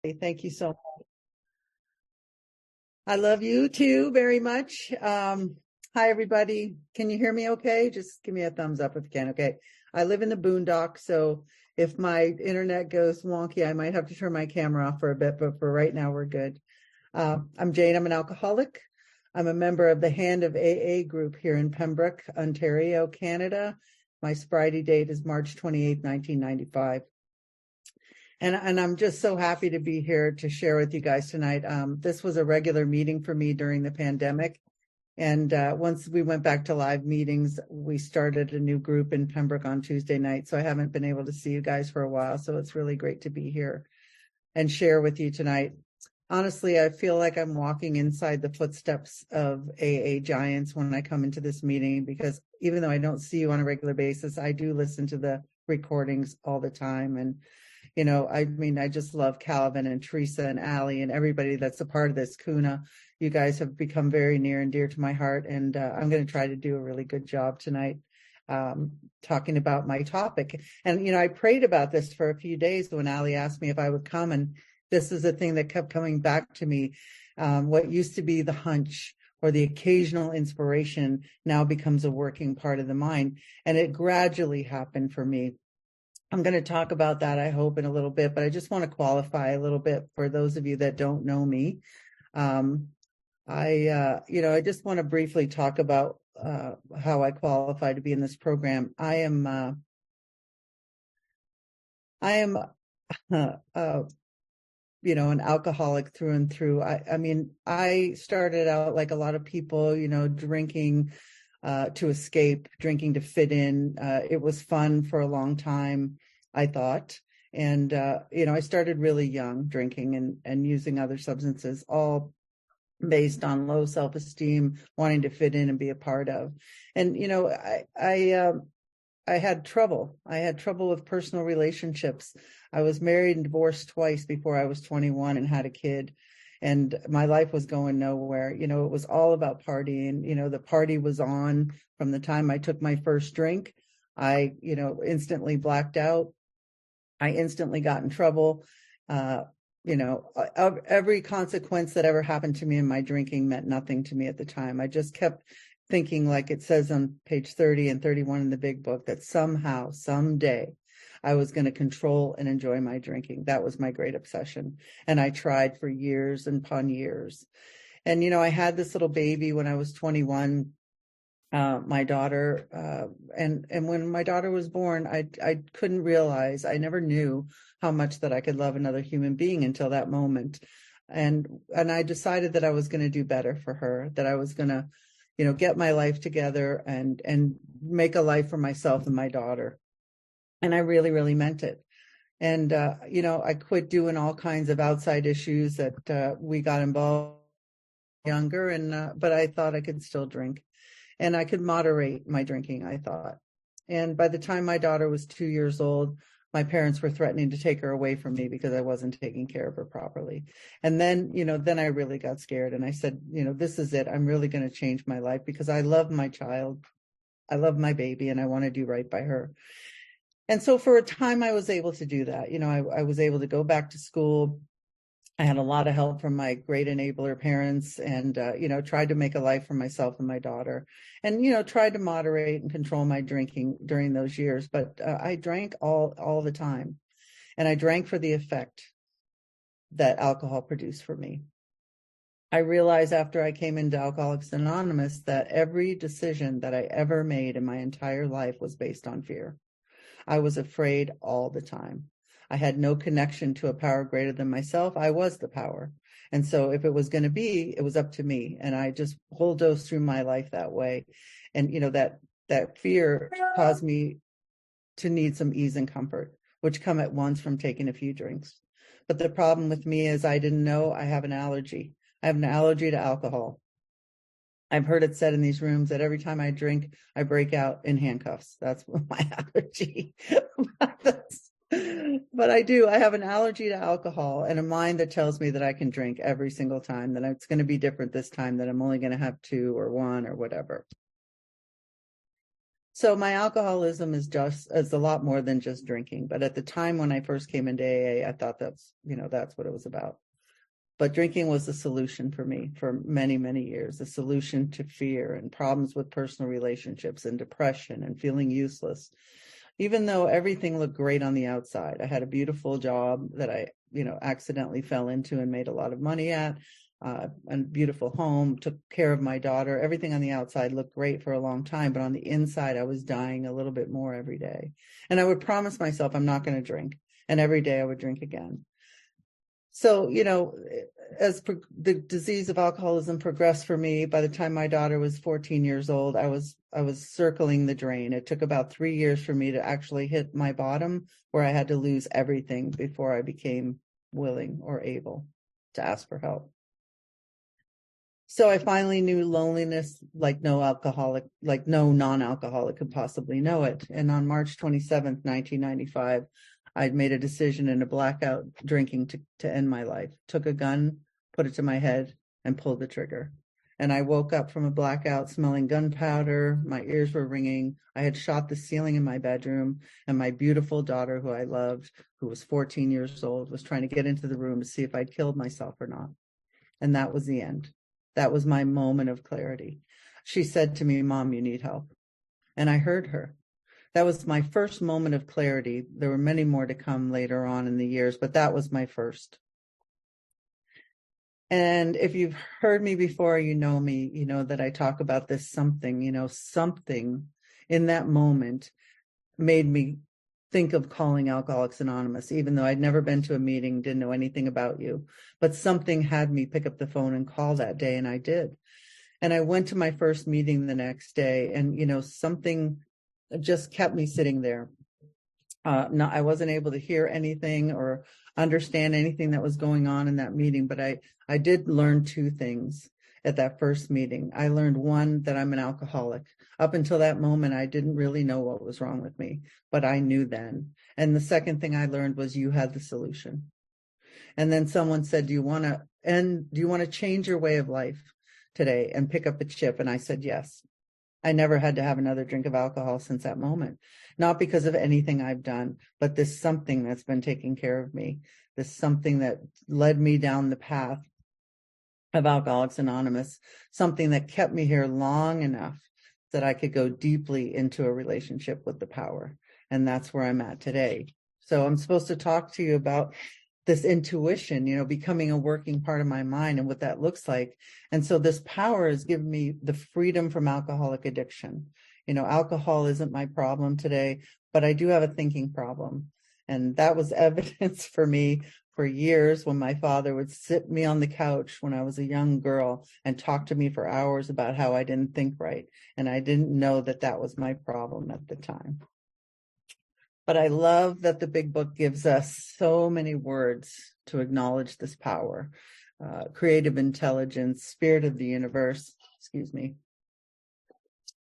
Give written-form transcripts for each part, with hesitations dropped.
Thank you so much. I love you too very much. Hi, everybody. Can you hear me okay? Just give me a thumbs up if you can. Okay. I live in the boondocks, so if my internet goes wonky, I might have to turn my camera off for a bit, but for right now, we're good. I'm Jane. I'm an alcoholic. I'm a member of the Hand of AA group here in Pembroke, Ontario, Canada. My sobriety date is March 28th, 1995. And I'm just so happy to be here to share with you guys tonight. This was a regular meeting for me during the pandemic. And once we went back to live meetings, we started a new group in Pembroke on Tuesday night. So I haven't been able to see you guys for a while. So it's really great to be here and share with you tonight. Honestly, I feel like I'm walking inside the footsteps of AA giants when I come into this meeting, because even though I don't see you on a regular basis, I do listen to the recordings all the time. And you know, I mean, I just love Calvin and Teresa and Allie and everybody that's a part of this. Kuna, you guys have become very near and dear to my heart. And I'm going to try to do a really good job tonight talking about my topic. And, you know, I prayed about this for a few days when Allie asked me if I would come. And this is a thing that kept coming back to me. What used to be the hunch or the occasional inspiration now becomes a working part of the mind. And it gradually happened for me. I'm going to talk about that, I hope, in a little bit, but I just want to qualify a little bit for those of you that don't know me. I just want to briefly talk about how I qualify to be in this program. I am an alcoholic through and through. I mean, I started out like a lot of people, drinking to escape, drinking to fit in. It was fun for a long time, I thought. And, I started really young, drinking and using other substances, all based on low self-esteem, wanting to fit in and be a part of. And, I had trouble. I had trouble with personal relationships. I was married and divorced twice before I was 21 and had a kid. And my life was going nowhere. It was all about partying. The party was on from the time I took my first drink. I, instantly blacked out. I instantly got in trouble. Every consequence that ever happened to me in my drinking meant nothing to me at the time. I just kept thinking, like it says on page 30 and 31 in the big book, that somehow, someday, I was going to control and enjoy my drinking. That was my great obsession. And I tried for years and upon years. And, I had this little baby when I was 21, my daughter. And when my daughter was born, I couldn't realize, I never knew how much that I could love another human being until that moment. And I decided that I was going to do better for her, that I was going to, get my life together and make a life for myself and my daughter. And I really, really meant it. And, I quit doing all kinds of outside issues that we got involved younger. But I thought I could still drink and I could moderate my drinking, I thought. And by the time my daughter was 2 years old, my parents were threatening to take her away from me because I wasn't taking care of her properly. And then, then I really got scared and I said, this is it. I'm really going to change my life because I love my child. I love my baby and I want to do right by her. And so for a time, I was able to do that. I was able to go back to school. I had a lot of help from my great enabler parents and, tried to make a life for myself and my daughter and, tried to moderate and control my drinking during those years. But I drank all the time. And I drank for the effect that alcohol produced for me. I realized after I came into Alcoholics Anonymous that every decision that I ever made in my entire life was based on fear. I was afraid all the time. I had no connection to a power greater than myself. I was the power. And so if it was going to be, it was up to me. And I just bulldozed through my life that way. And, that fear caused me to need some ease and comfort, which come at once from taking a few drinks. But the problem with me is I didn't know I have an allergy. I have an allergy to alcohol. I've heard it said in these rooms that every time I drink, I break out in handcuffs. That's my allergy. But I do. I have an allergy to alcohol and a mind that tells me that I can drink every single time, that it's going to be different this time, that I'm only going to have 2 or 1 or whatever. So my alcoholism is a lot more than just drinking. But at the time when I first came into AA, I thought that's what it was about. But drinking was the solution for me for many, many years, the solution to fear and problems with personal relationships and depression and feeling useless. Even though everything looked great on the outside, I had a beautiful job that I, accidentally fell into and made a lot of money at, a beautiful home, took care of my daughter. Everything on the outside looked great for a long time, but on the inside, I was dying a little bit more every day. And I would promise myself I'm not going to drink. And every day I would drink again. So, as the disease of alcoholism progressed for me, by the time my daughter was 14 years old, I was circling the drain. It took about 3 years for me to actually hit my bottom, where I had to lose everything before I became willing or able to ask for help. So I finally knew loneliness like no non-alcoholic could possibly know it. And on March 27th, 1995, I'd made a decision in a blackout drinking to end my life. Took a gun, put it to my head, and pulled the trigger. And I woke up from a blackout smelling gunpowder. My ears were ringing. I had shot the ceiling in my bedroom, and my beautiful daughter, who I loved, who was 14 years old, was trying to get into the room to see if I'd killed myself or not. And that was the end. That was my moment of clarity. She said to me, "Mom, you need help." And I heard her. That was my first moment of clarity. There were many more to come later on in the years, but that was my first. And if you've heard me before, you know me, you know that I talk about this something, something in that moment made me think of calling Alcoholics Anonymous, even though I'd never been to a meeting, didn't know anything about you. But something had me pick up the phone and call that day, and I did. And I went to my first meeting the next day, and, something just kept me sitting there. I wasn't able to hear anything or understand anything that was going on in that meeting, but I did learn two things at that first meeting. I learned, one, that I'm an alcoholic. Up until that moment, I didn't really know what was wrong with me, but I knew then. And the second thing I learned was you had the solution. And then someone said, do you want to change your way of life today and pick up a chip? And I said, yes. I never had to have another drink of alcohol since that moment, not because of anything I've done, but this something that's been taking care of me, this something that led me down the path of Alcoholics Anonymous, something that kept me here long enough that I could go deeply into a relationship with the power. And that's where I'm at today. So I'm supposed to talk to you about this intuition, becoming a working part of my mind and what that looks like. And so this power has given me the freedom from alcoholic addiction. Alcohol isn't my problem today, but I do have a thinking problem. And that was evidence for me for years when my father would sit me on the couch when I was a young girl and talk to me for hours about how I didn't think right. And I didn't know that that was my problem at the time. But I love that the big book gives us so many words to acknowledge this power, creative intelligence, spirit of the universe,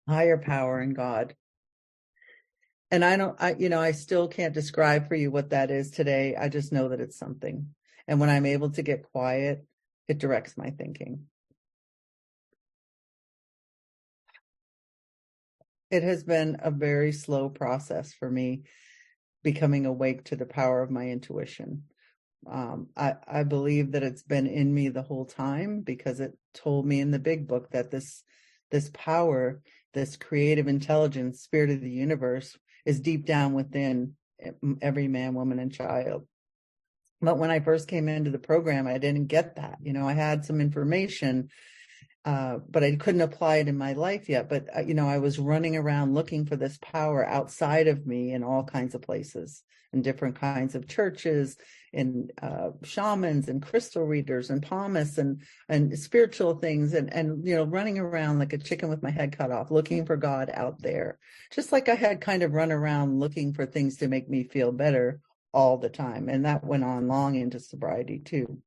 higher power, and God. And I still can't describe for you what that is today. I just know that it's something. And when I'm able to get quiet, it directs my thinking. It has been a very slow process for me, becoming awake to the power of my intuition. I believe that it's been in me the whole time, because it told me in the big book that this power, this creative intelligence, spirit of the universe, is deep down within every man, woman, and child. But when I first came into the program, I didn't get that. I had some information, but I couldn't apply it in my life yet. But, I was running around looking for this power outside of me in all kinds of places, in different kinds of churches, in shamans and crystal readers and palmists and spiritual things, and running around like a chicken with my head cut off, looking for God out there, just like I had kind of run around looking for things to make me feel better all the time. And that went on long into sobriety too.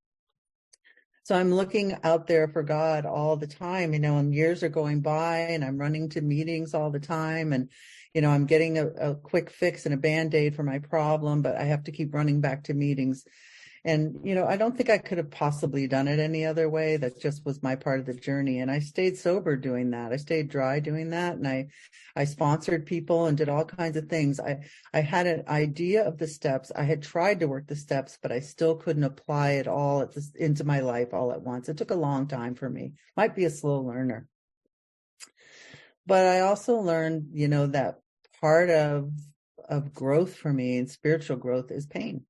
So I'm looking out there for God all the time, and years are going by, and I'm running to meetings all the time. And, I'm getting a quick fix and a Band-Aid for my problem, but I have to keep running back to meetings. And, I don't think I could have possibly done it any other way. That just was my part of the journey. And I stayed sober doing that. I stayed dry doing that. And I sponsored people and did all kinds of things. I had an idea of the steps. I had tried to work the steps, but I still couldn't apply it all into my life all at once. It took a long time for me. Might be a slow learner. But I also learned, that part of growth for me and spiritual growth is pain.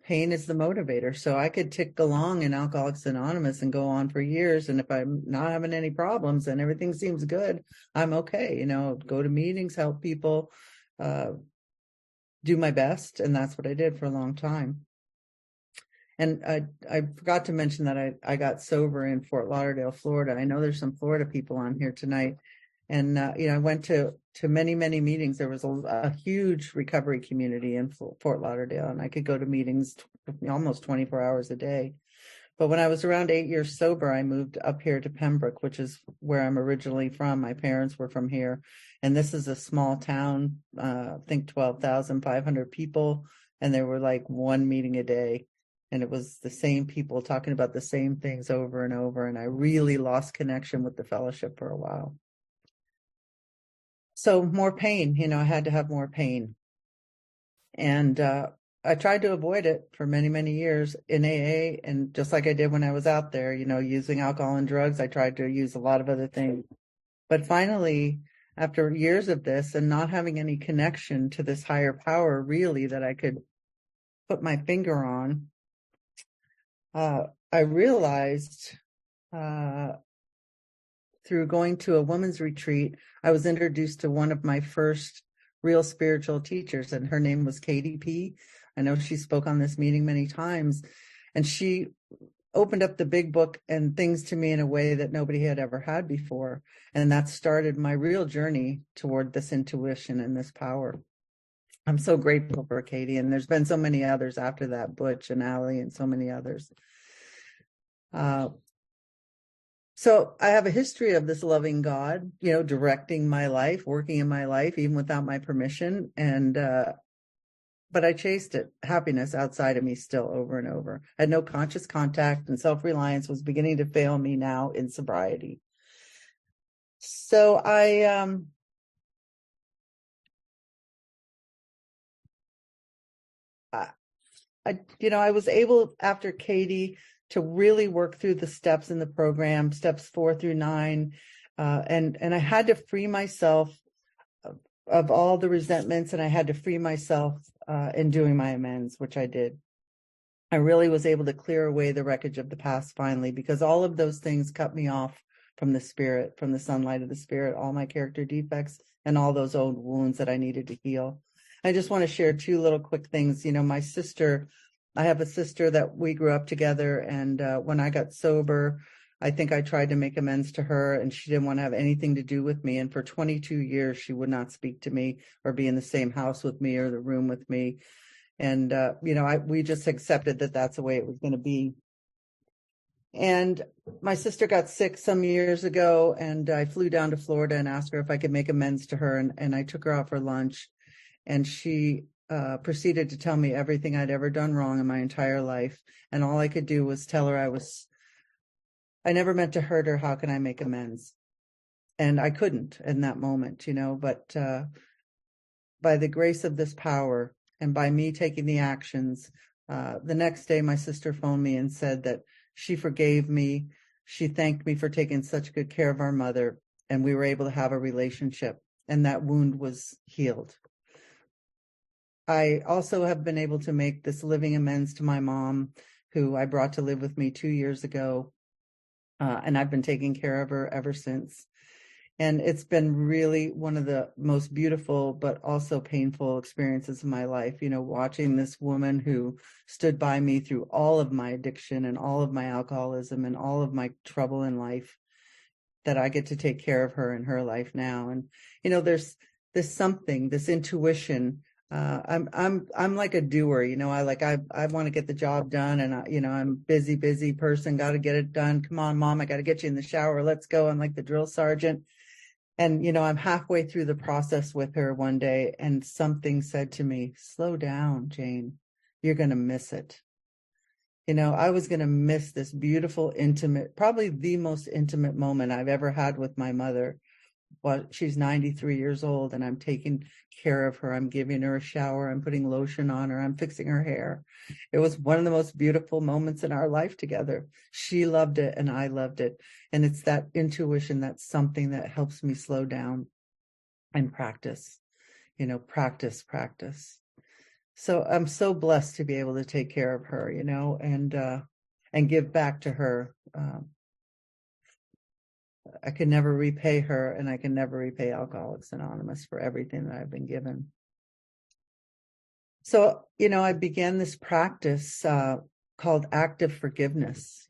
Pain is the motivator. So I could tick along in Alcoholics Anonymous and go on for years. And if I'm not having any problems and everything seems good, I'm okay. Go to meetings, help people, do my best. And that's what I did for a long time. And I forgot to mention that I got sober in Fort Lauderdale, Florida. I know there's some Florida people on here tonight. And, I went to many, many meetings. There was a huge recovery community in Fort Lauderdale, and I could go to meetings almost 24 hours a day. But when I was around 8 years sober, I moved up here to Pembroke, which is where I'm originally from. My parents were from here. And this is a small town, I think 12,500 people. And there were like one meeting a day. And it was the same people talking about the same things over and over. And I really lost connection with the fellowship for a while. So more pain, I had to have more pain. And I tried to avoid it for many, many years in AA. And just like I did when I was out there, using alcohol and drugs, I tried to use a lot of other things. But finally, after years of this and not having any connection to this higher power, really, that I could put my finger on, I realized through going to a women's retreat, I was introduced to one of my first real spiritual teachers, and her name was Katie P. I know she spoke on this meeting many times, and she opened up the big book and things to me in a way that nobody had ever had before. And that started my real journey toward this intuition and this power. I'm so grateful for Katie, and there's been so many others after that, Butch and Allie and so many others. So I have a history of this loving God, directing my life, working in my life, even without my permission. And, but I chased it, happiness outside of me still over and over. I had no conscious contact, and self-reliance was beginning to fail me now in sobriety. So I was able, after Katie, to really work through the steps in the program, steps 4 through 9. And I had to free myself of all the resentments, and I had to free myself in doing my amends, which I did. I really was able to clear away the wreckage of the past finally, because all of those things cut me off from the spirit, from the sunlight of the spirit, all my character defects and all those old wounds that I needed to heal. I just want to share 2 little quick things. My sister, I have a sister that we grew up together, and when I got sober, I think I tried to make amends to her, and she didn't want to have anything to do with me. And for 22 years, she would not speak to me or be in the same house with me or the room with me. And, we just accepted that that's the way it was going to be. And my sister got sick some years ago, and I flew down to Florida and asked her if I could make amends to her. And I took her out for lunch, and she proceeded to tell me everything I'd ever done wrong in my entire life. And all I could do was tell her I never meant to hurt her. How can I make amends? And I couldn't in that moment, but by the grace of this power and by me taking the actions, the next day my sister phoned me and said that she forgave me. She thanked me for taking such good care of our mother, and we were able to have a relationship, and that wound was healed. I also have been able to make this living amends to my mom, who I brought to live with me 2 years ago. And I've been taking care of her ever since. And it's been really one of the most beautiful, but also painful experiences of my life, watching this woman who stood by me through all of my addiction and all of my alcoholism and all of my trouble in life, that I get to take care of her in her life now. And, there's this intuition. I'm like a doer, I want to get the job done, and I'm a busy person, got to get it done. Come on, Mom, I got to get you in the shower. Let's go. I'm like the drill sergeant. And, I'm halfway through the process with her one day, and something said to me, slow down, Jane, you're going to miss it. I was going to miss this beautiful, intimate, probably the most intimate moment I've ever had with my mother. Well, she's 93 years old and I'm taking care of her. I'm giving her a shower. I'm putting lotion on her. I'm fixing her hair. It was one of the most beautiful moments in our life together. She loved it and I loved it. And it's that intuition, that's something that helps me slow down and practice, practice. So I'm so blessed to be able to take care of her, and give back to her. I can never repay her, and I can never repay Alcoholics Anonymous for everything that I've been given. So, I began this practice called active forgiveness.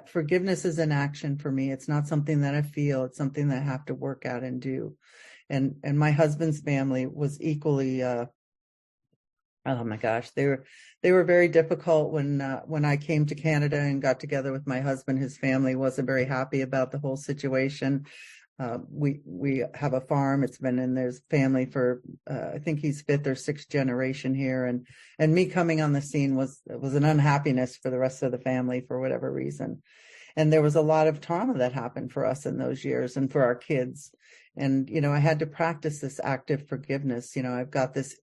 Forgiveness is an action for me. It's not something that I feel. It's something that I have to work at and do. And my husband's family was equally oh my gosh, they were very difficult when I came to Canada and got together with my husband. His family wasn't very happy about the whole situation. We have a farm. It's been in their family for I think he's fifth or sixth generation here, and me coming on the scene was an unhappiness for the rest of the family for whatever reason. And there was a lot of trauma that happened for us in those years and for our kids. And I had to practice this active forgiveness. I've got this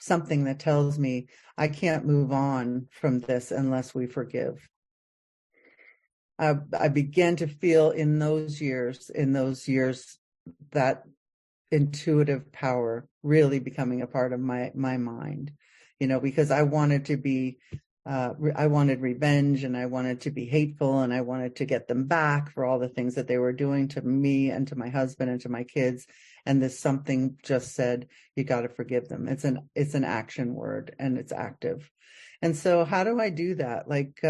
something that tells me I can't move on from this unless we forgive. I began to feel in those years, that intuitive power really becoming a part of my mind, because I wanted to be, I wanted revenge and I wanted to be hateful and I wanted to get them back for all the things that they were doing to me and to my husband and to my kids. And this something just said, you got to forgive them. It's an action word and it's active. And so how do I do that? Like,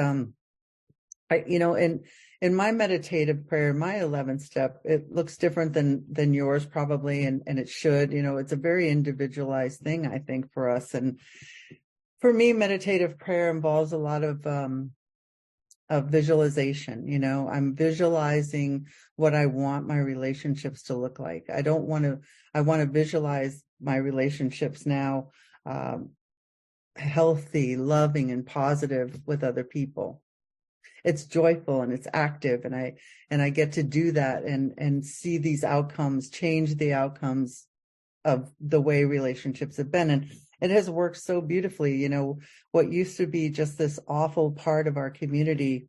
in my meditative prayer, my 11th step, it looks different than yours probably. And it should, it's a very individualized thing, I think, for us. And for me, meditative prayer involves a lot of visualization. I'm visualizing what I want my relationships to look like. I want to visualize my relationships now, healthy, loving, and positive with other people. It's joyful and it's active, and I get to do that and see these outcomes, change the outcomes of the way relationships have been. And it has worked so beautifully. What used to be just this awful part of our community,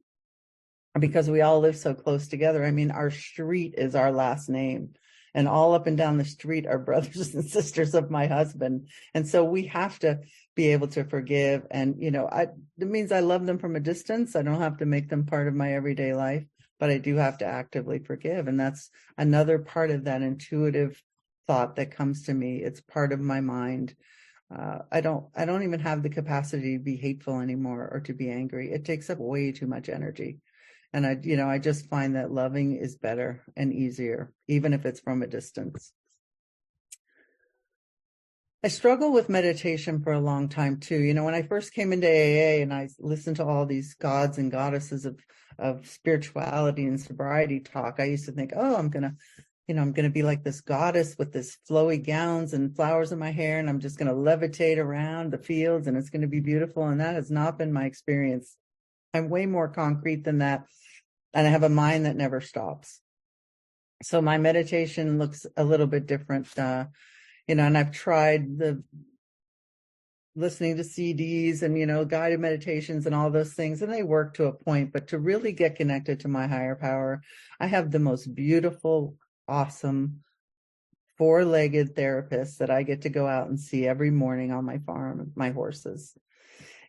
because we all live so close together. I mean, our street is our last name, and all up and down the street are brothers and sisters of my husband. And so we have to be able to forgive. And, it means I love them from a distance. I don't have to make them part of my everyday life, but I do have to actively forgive. And that's another part of that intuitive thought that comes to me. It's part of my mind. I don't even have the capacity to be hateful anymore or to be angry. It takes up way too much energy. And I just find that loving is better and easier, even if it's from a distance. I struggled with meditation for a long time too. When I first came into AA and I listened to all these gods and goddesses of spirituality and sobriety talk, I used to think, oh, I'm going to be like this goddess with this flowy gowns and flowers in my hair, and I'm just going to levitate around the fields and it's going to be beautiful. And that has not been my experience. I'm way more concrete than that. And I have a mind that never stops. So my meditation looks a little bit different, and I've tried listening to CDs and, guided meditations and all those things, and they work to a point, but to really get connected to my higher power, I have the most beautiful, awesome, four-legged therapist that I get to go out and see every morning on my farm, my horses.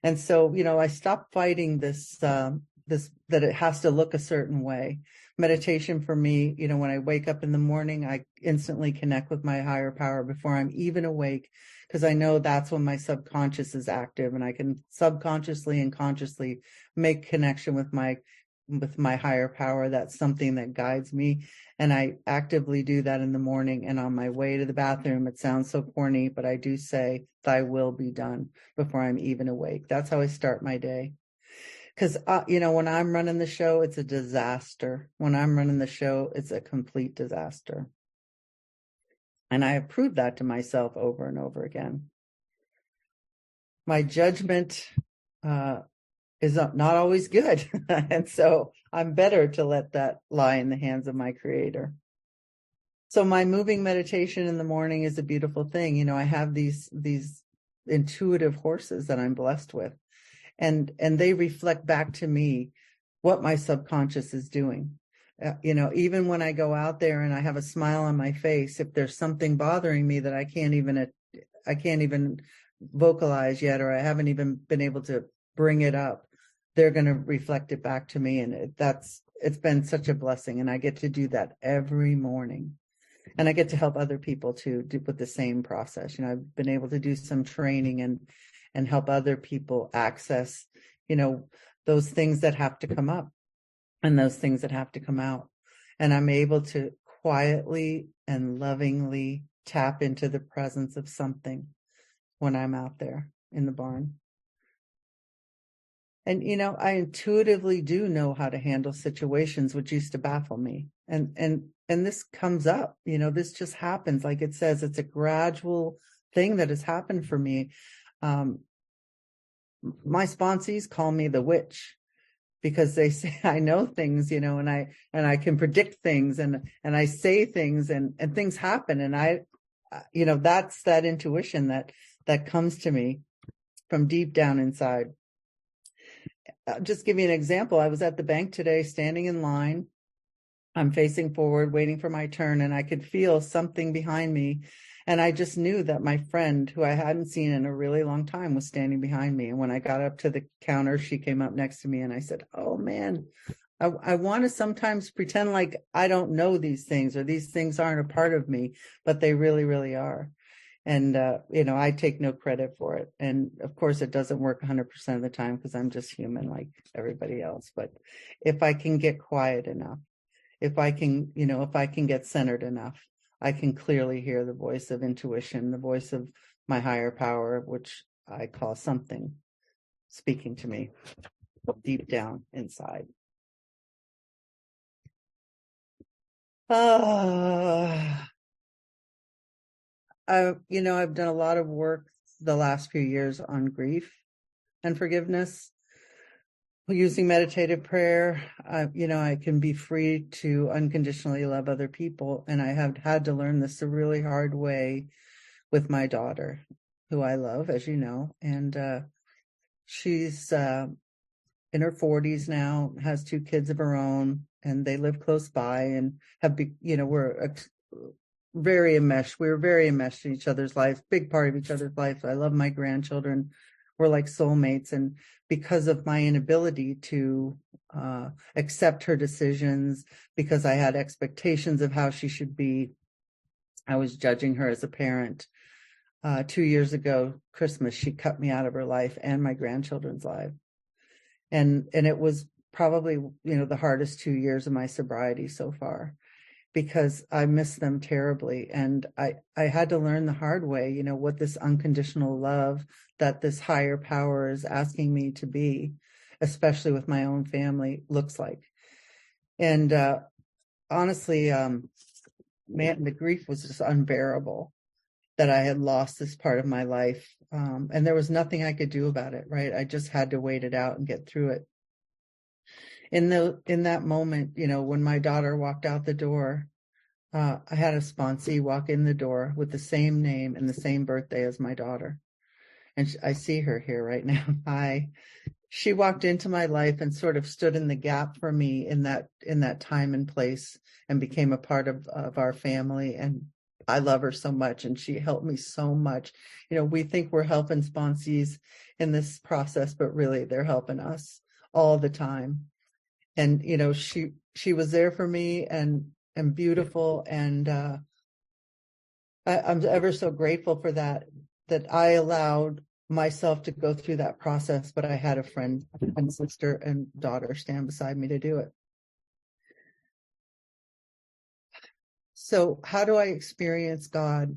And so, I stopped fighting this that it has to look a certain way. Meditation for me, when I wake up in the morning, I instantly connect with my higher power before I'm even awake, because I know that's when my subconscious is active and I can subconsciously and consciously make connection with my higher power. That's something that guides me. And I actively do that in the morning. And on my way to the bathroom, it sounds so corny, but I do say, thy will be done before I'm even awake. That's how I start my day. Because, when I'm running the show, it's a disaster. When I'm running the show, it's a complete disaster. And I have proved that to myself over and over again. My judgment is not always good. And so I'm better to let that lie in the hands of my creator. So my moving meditation in the morning is a beautiful thing. You know, I have these intuitive horses that I'm blessed with, and they reflect back to me what my subconscious is doing. You know, even when I go out there and I have a smile on my face, if there's something bothering me that I can't even vocalize yet, or I haven't even been able to bring it up, they're going to reflect it back to me. And it's been such a blessing. And I get to do that every morning. And I get to help other people to do with the same process. You know, I've been able to do some training and help other people access, you know, those things that have to come up and those things that have to come out. And I'm able to quietly and lovingly tap into the presence of something when I'm out there in the barn. And, you know, I intuitively do know how to handle situations which used to baffle me. And this comes up, you know, this just happens. Like it says, it's a gradual thing that has happened for me. My sponsees call me the witch because they say I know things, you know, and I can predict things and I say things and things happen. And I, you know, that's that intuition that comes to me from deep down inside. Just give you an example. I was at the bank today, standing in line. I'm facing forward, waiting for my turn, and I could feel something behind me. And I just knew that my friend, who I hadn't seen in a really long time, was standing behind me. And when I got up to the counter, she came up next to me and I said, oh man, I want to sometimes pretend like I don't know these things or these things aren't a part of me, but they really, really are. And, you know, I take no credit for it. And of course, it doesn't work 100% of the time because I'm just human like everybody else. But if I can get quiet enough, if I can, you know, if I can get centered enough, I can clearly hear the voice of intuition, the voice of my higher power, which I call something, speaking to me deep down inside. You know, I've done a lot of work the last few years on grief and forgiveness. Using meditative prayer, you know, I can be free to unconditionally love other people. And I have had to learn this a really hard way with my daughter, who I love, as you know. And she's in her 40s now, has 2 kids of her own, and they live close by and have, you know, we're very enmeshed. We were very enmeshed in each other's lives, big part of each other's life. I love my grandchildren. We're like soulmates. And because of my inability to accept her decisions, because I had expectations of how she should be, I was judging her as a parent. 2 years ago, Christmas, she cut me out of her life and my grandchildren's life. And it was probably, you know, the hardest 2 years of my sobriety so far, because I miss them terribly. And I had to learn the hard way, you know, what this unconditional love that this higher power is asking me to be, especially with my own family, looks like. And honestly, man, the grief was just unbearable that I had lost this part of my life. And there was nothing I could do about it, right? I just had to wait it out and get through it. In that moment, you know, when my daughter walked out the door, I had a sponsee walk in the door with the same name and the same birthday as my daughter. And I see her here right now. Hi. She walked into my life and sort of stood in the gap for me in that time and place, and became a part of our family. And I love her so much, and she helped me so much. You know, we think we're helping sponsees in this process, but really they're helping us all the time. And, you know, she was there for me and beautiful. And I'm ever so grateful for that I allowed myself to go through that process, but I had a friend and sister and daughter stand beside me to do it. So how do I experience God?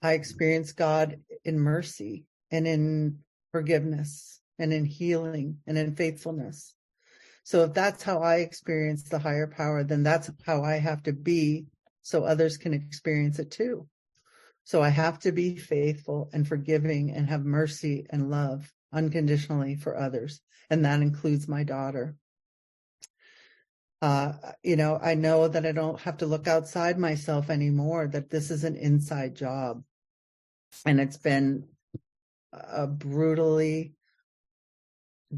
I experience God in mercy and in forgiveness and in healing and in faithfulness. So if that's how I experience the higher power, then that's how I have to be so others can experience it too. So I have to be faithful and forgiving and have mercy and love unconditionally for others. And that includes my daughter. I know that I don't have to look outside myself anymore, that this is an inside job. And it's been a brutally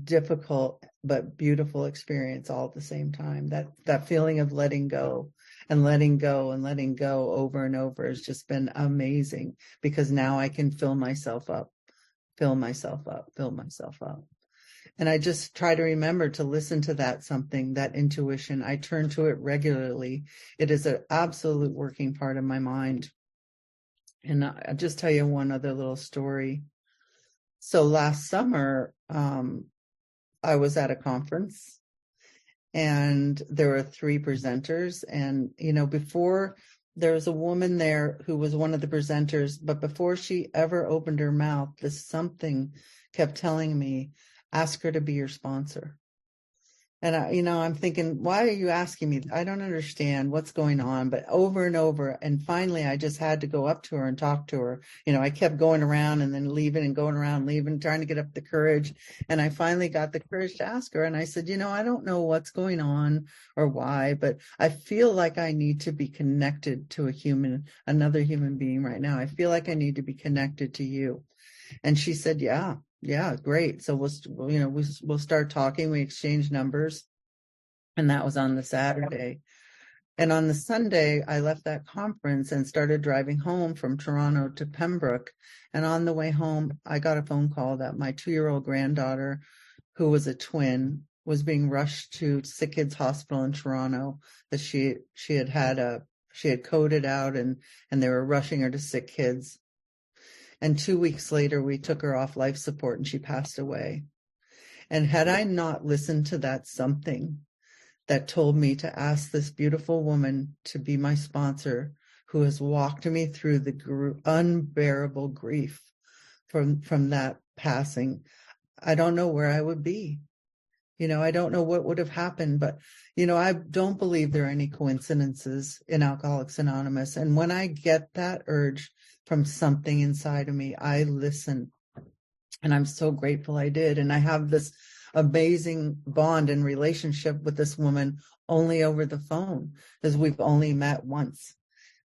difficult but beautiful experience all at the same time. That feeling of letting go and letting go and letting go over and over has just been amazing, because now I can fill myself up, fill myself up, fill myself up. And I just try to remember to listen to that intuition. I turn to it regularly. It is an absolute working part of my mind. And I'll just tell you one other little story. So last summer, I was at a conference and there were 3 presenters. And, before, there was a woman there who was one of the presenters, but before she ever opened her mouth, this something kept telling me, ask her to be your sponsor. And I'm thinking, why are you asking me? I don't understand what's going on. But over and over, and finally, I just had to go up to her and talk to her. I kept going around and then leaving and going around, leaving, trying to get up the courage. And I finally got the courage to ask her. And I said, I don't know what's going on or why, but I feel like I need to be connected to another human being right now. I feel like I need to be connected to you. And she said, yeah, great. So we'll start talking. We exchanged numbers, and that was on the Saturday. And on the Sunday, I left that conference and started driving home from Toronto to Pembroke. And on the way home, I got a phone call that my 2-year-old granddaughter, who was a twin, was being rushed to Sick Kids Hospital in Toronto, that she had coded out, and they were rushing her to Sick Kids. And 2 weeks later, we took her off life support and she passed away. And had I not listened to that something that told me to ask this beautiful woman to be my sponsor, who has walked me through the unbearable grief from that passing, I don't know where I would be. I don't know what would have happened, but, I don't believe there are any coincidences in Alcoholics Anonymous. And when I get that urge from something inside of me, I listen. And I'm so grateful I did. And I have this amazing bond and relationship with this woman only over the phone, because we've only met once.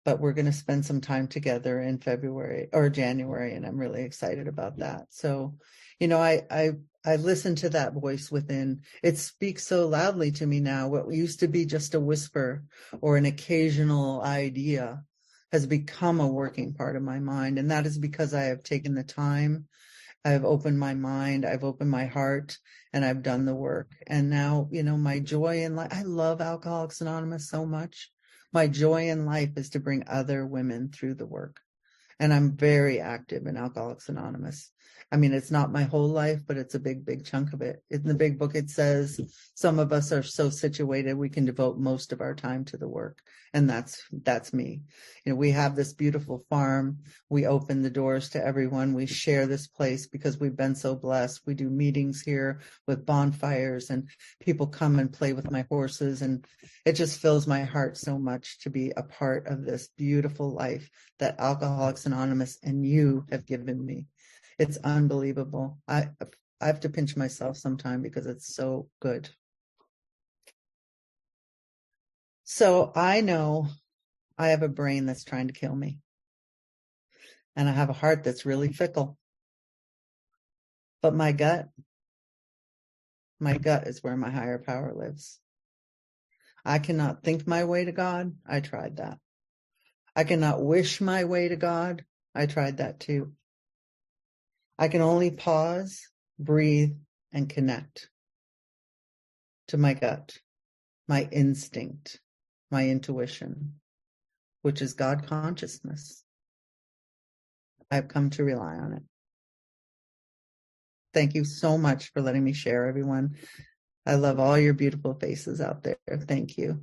But we're going to spend some time together in February or January, and I'm really excited about that. So, I listen to that voice within. It speaks so loudly to me now. What used to be just a whisper or an occasional idea has become a working part of my mind. And that is because I have taken the time, I've opened my mind, I've opened my heart, and I've done the work. And now, my joy in life, I love Alcoholics Anonymous so much. My joy in life is to bring other women through the work. And I'm very active in Alcoholics Anonymous. I mean, it's not my whole life, but it's a big, big chunk of it. In the big book, it says some of us are so situated we can devote most of our time to the work. And that's me. We have this beautiful farm. We open the doors to everyone. We share this place because we've been so blessed. We do meetings here with bonfires, and people come and play with my horses. And it just fills my heart so much to be a part of this beautiful life that Alcoholics Anonymous and you have given me. It's unbelievable. I have to pinch myself sometime because it's so good. So I know I have a brain that's trying to kill me. And I have a heart that's really fickle. But my gut is where my higher power lives. I cannot think my way to God. I tried that. I cannot wish my way to God. I tried that too. I can only pause, breathe, and connect to my gut, my instinct, my intuition, which is God consciousness. I've come to rely on it. Thank you so much for letting me share, everyone. I love all your beautiful faces out there. Thank you.